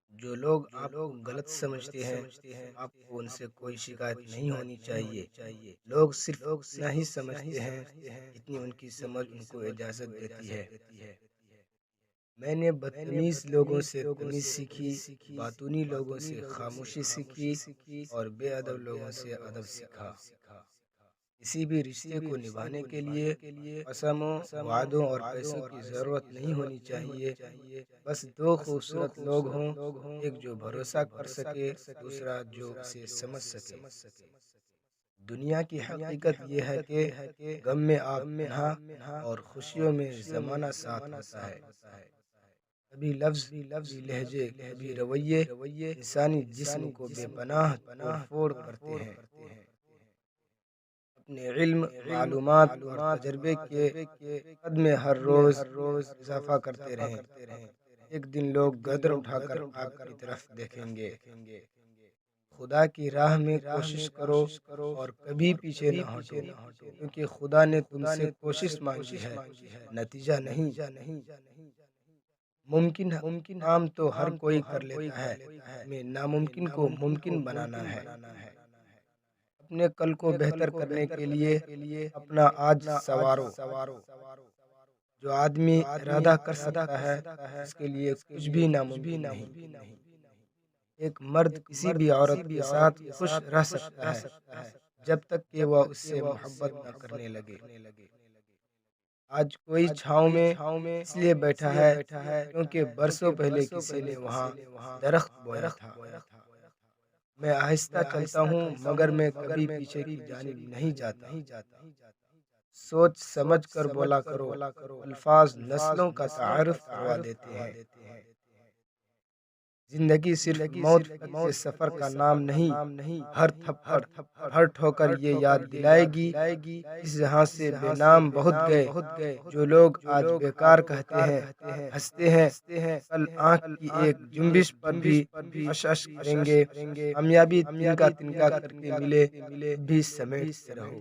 جو لوگ آپ کو غلط سمجھتے ہیں آپ کو ان سے کوئی شکایت نہیں ہونی چاہیے۔ لوگ صرف اتنا ہی سمجھتے ہیں جتنی ان کی سمجھ ان کو اجازت دیتی ہے۔ میں نے بدتمیز لوگوں سے تمیز سیکھی، باتونی لوگوں سے خاموشی سیکھی اور بے ادب لوگوں سے ادب سیکھا۔ کسی بھی رشتے کو نبھانے کے لیے قسموں، وعدوں اور پیسوں کی ضرورت نہیں ہونی چاہیے۔ بس دو خوبصورت لوگ ہوں، ایک جو بھروسہ کر سکے، دوسرا جو اسے سمجھ سکے۔ دنیا کی حقیقت یہ ہے کہ غم میں آپ تنہا اور خوشیوں میں زمانہ ساتھ ہوتا ہے۔ کبھی لفظ، کبھی لہجے، کبھی رویے انسانی جسم کو بے پناہ توڑ پھوڑ کرتے ہیں۔ اپنے علم، معلومات اور تجربے کے قد میں ہر روز اضافہ کرتے رہیں۔ ایک دن لوگ گردن اٹھا کر آپ کی طرف دیکھیں گے۔ خدا کی راہ میں کوشش کرو اور کبھی پیچھے نہ ہٹو، کیونکہ خدا نے تم سے کوشش مانگی ہے، نتیجہ نہیں۔ ممکن کام تو ہر کوئی کر لیتا ہے، ہمیں ناممکن کو ممکن بنانا ہے۔ اپنے کل کو بہتر کرنے کے لیے اپنا آج سنوارو۔ جو آدمی ارادہ کر سکتا ہے اس کے لیے کچھ بھی ناممکن نہیں۔ ایک مرد کسی بھی عورت کے ساتھ خوش رہ سکتا ہے جب تک کہ وہ اس سے محبت نہ کرنے لگے۔ آج کوئی چھاؤں میں اس لیے بیٹھا ہے کیونکہ برسوں پہلے کسی نے وہاں درخت بویا تھا۔ میں آہستہ چلتا ہوں مگر میں کبھی پیچھے کی جانب نہیں جاتا۔ سوچ سمجھ کر بولا کرو، الفاظ نسلوں کا تعارف کروا دیتے ہیں۔ زندگی صرف موت کے سفر کا نام نہیں، ہر تھپڑ، ہر ٹھوکر یہ یاد دلائے گی اس جہاں سے بے نام بہت گئے۔ جو لوگ آج بیکار کہتے ہیں، ہنستے ہیں، کل آنکھ کی ایک جنبش پر بھی عش عش کریں گے۔ کامیابی تنکا تنکا کر کے ملے، بھی سمیٹتے رہو۔